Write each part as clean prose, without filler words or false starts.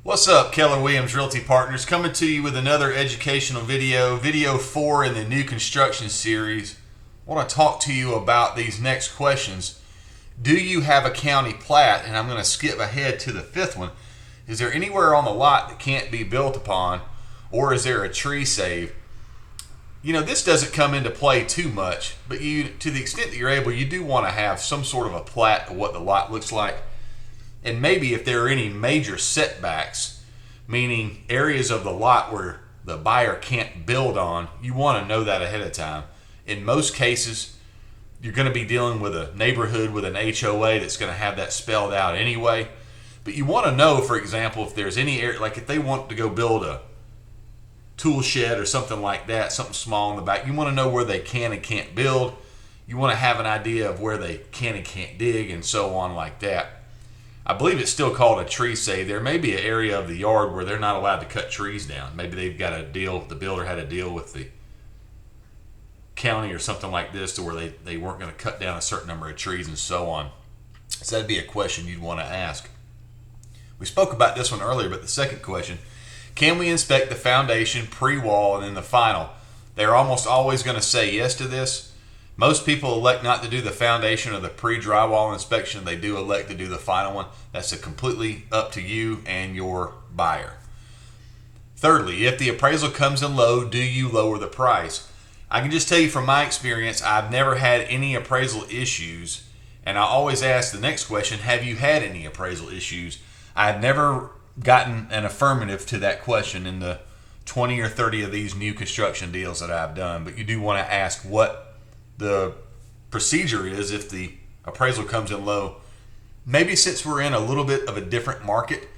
What's up, Keller Williams Realty Partners, coming to you with another educational video 4 in the new construction series. I want to talk to you about these next questions. Do you have a county plat? And I'm going to skip ahead to the fifth one. Is there anywhere on the lot that can't be built upon, or is there a tree save? You know, this doesn't come into play too much, but to the extent that you're able, you do want to have some sort of a plat of what the lot looks like. And maybe if there are any major setbacks, meaning areas of the lot where the buyer can't build on, you want to know that ahead of time. In most cases, you're going to be dealing with a neighborhood with an HOA that's going to have that spelled out anyway. But you want to know, for example, if there's any area, like if they want to go build a tool shed or something like that, something small in the back, you want to know where they can and can't build. You want to have an idea of where they can and can't dig and so on like that. I believe it's still called a tree save. There may be an area of the yard where they're not allowed to cut trees down. Maybe they've got a deal, the builder had a deal with the county or something like this to where they weren't going to cut down a certain number of trees and so on. So that'd be a question you'd want to ask. We spoke about this one earlier, but the second question, can we inspect the foundation, pre-wall, and then the final? They're almost always going to say yes to this. Most people elect not to do the foundation or the pre-drywall inspection. They do elect to do the final one. That's completely up to you and your buyer. Thirdly, if the appraisal comes in low, do you lower the price? I can just tell you from my experience, I've never had any appraisal issues. And I always ask the next question, have you had any appraisal issues? I've never gotten an affirmative to that question in the 20 or 30 of these new construction deals that I've done. But you do want to ask what the procedure is if the appraisal comes in low. Maybe since we're in a little bit of a different market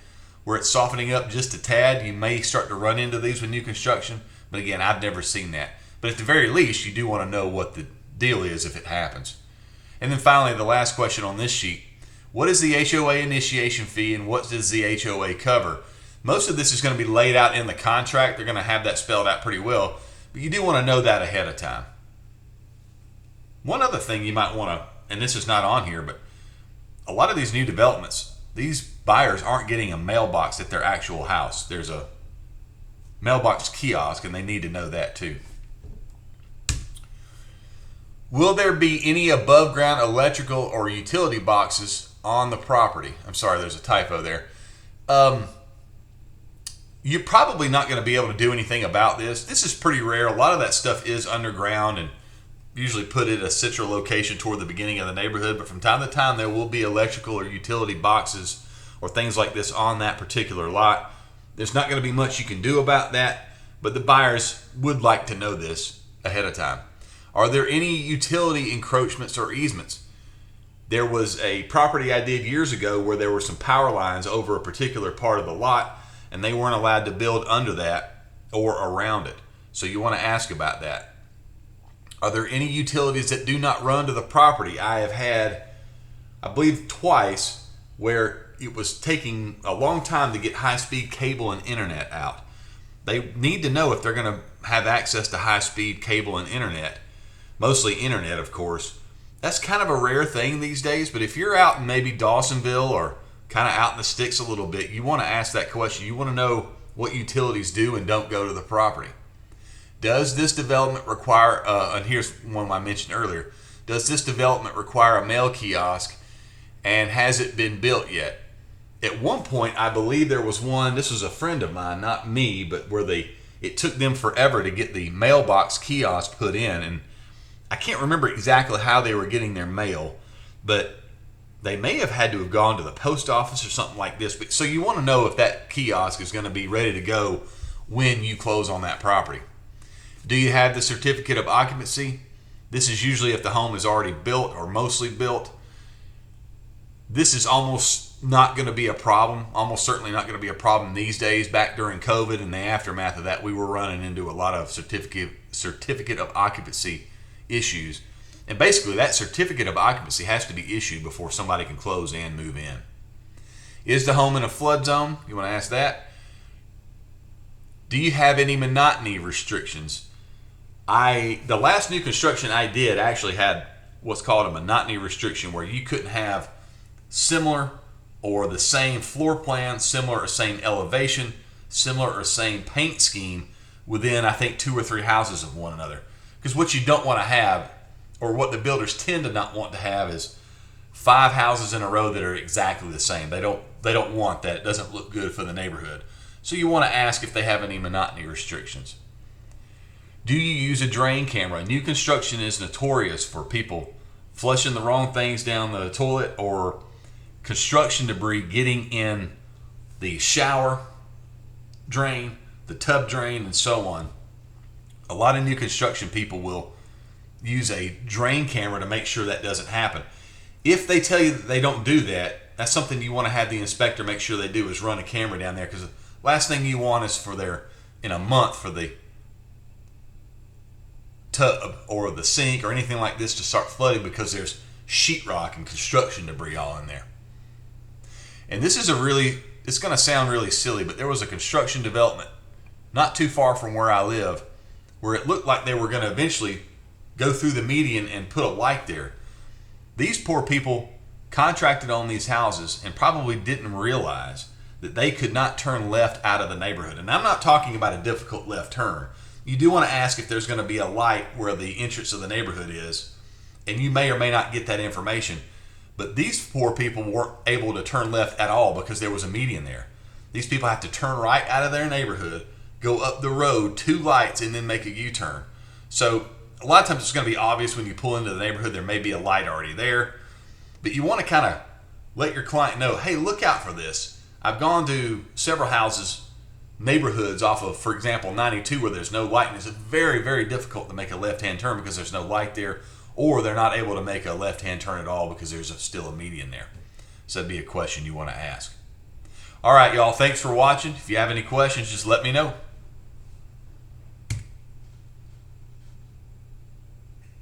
where it's softening up just a tad, you may start to run into these with new construction. But again, I've never seen that. But at the very least, you do want to know what the deal is if it happens. And then finally, the last question on this sheet, what is the HOA initiation fee and what does the HOA cover? Most of this is going to be laid out in the contract. They're going to have that spelled out pretty well, but you do want to know that ahead of time. One other thing you might want to, and this is not on here, but a lot of these new developments, these buyers aren't getting a mailbox at their actual house. There's a mailbox kiosk, and they need to know that too. Will there be any above ground electrical or utility boxes on the property? I'm sorry, there's a typo there. You're probably not going to be able to do anything about this. This is pretty rare. A lot of that stuff is underground and usually put at a central location toward the beginning of the neighborhood, but from time to time there will be electrical or utility boxes or things like this on that particular lot. There's not going to be much you can do about that, but the buyers would like to know this ahead of time. Are there any utility encroachments or easements? There was a property I did years ago where there were some power lines over a particular part of the lot, and they weren't allowed to build under that or around it. So you want to ask about that. Are there any utilities that do not run to the property? I have had, I believe twice, where it was taking a long time to get high-speed cable and internet out. They need to know if they're going to have access to high-speed cable and internet. Mostly internet, of course. That's kind of a rare thing these days, but if you're out in maybe Dawsonville or kind of out in the sticks a little bit, you want to ask that question. You want to know what utilities do and don't go to the property. Does this development require, and here's one I mentioned earlier, does this development require a mail kiosk and has it been built yet? At one point, I believe there was one, this was a friend of mine, not me, but where it took them forever to get the mailbox kiosk put in, and I can't remember exactly how they were getting their mail, but they may have had to have gone to the post office or something like this. But so you want to know if that kiosk is going to be ready to go when you close on that property. Do you have the certificate of occupancy? This is usually if the home is already built or mostly built. This is almost not going to be a problem, almost certainly not going to be a problem these days. Back during COVID and the aftermath of that, we were running into a lot of certificate of occupancy issues. And basically that certificate of occupancy has to be issued before somebody can close and move in. Is the home in a flood zone? You want to ask that? Do you have any monotony restrictions? The last new construction I did actually had what's called a monotony restriction, where you couldn't have similar or the same floor plan, similar or same elevation, similar or same paint scheme within, I think, 2 or 3 houses of one another. Because what you don't want to have, or what the builders tend to not want to have, is 5 houses in a row that are exactly the same. They don't want that. It doesn't look good for the neighborhood. So you want to ask if they have any monotony restrictions. Do you use a drain camera? New construction is notorious for people flushing the wrong things down the toilet, or construction debris getting in the shower drain, the tub drain, and so on. A lot of new construction people will use a drain camera to make sure that doesn't happen. If they tell you that they don't do that, that's something you want to have the inspector make sure they do, is run a camera down there, because the last thing you want is for in a month, for the tub or the sink or anything like this to start flooding because there's sheetrock and construction debris all in there. And this is it's going to sound really silly, but there was a construction development not too far from where I live where it looked like they were going to eventually go through the median and put a light there. These poor people contracted on these houses and probably didn't realize that they could not turn left out of the neighborhood. And I'm not talking about a difficult left turn. You do want to ask if there's going to be a light where the entrance of the neighborhood is, and you may or may not get that information. But these poor people weren't able to turn left at all because there was a median there. These people have to turn right out of their neighborhood, go up the road, 2 lights, and then make a U-turn. So a lot of times it's going to be obvious when you pull into the neighborhood there may be a light already there. But you want to kind of let your client know, hey, look out for this. I've gone to several neighborhoods off of, for example, 92 where there's no light, and it's very, very difficult to make a left-hand turn because there's no light there, or they're not able to make a left-hand turn at all because there's still a median there. So that'd be a question you want to ask. All right, y'all, thanks for watching. If you have any questions, just let me know.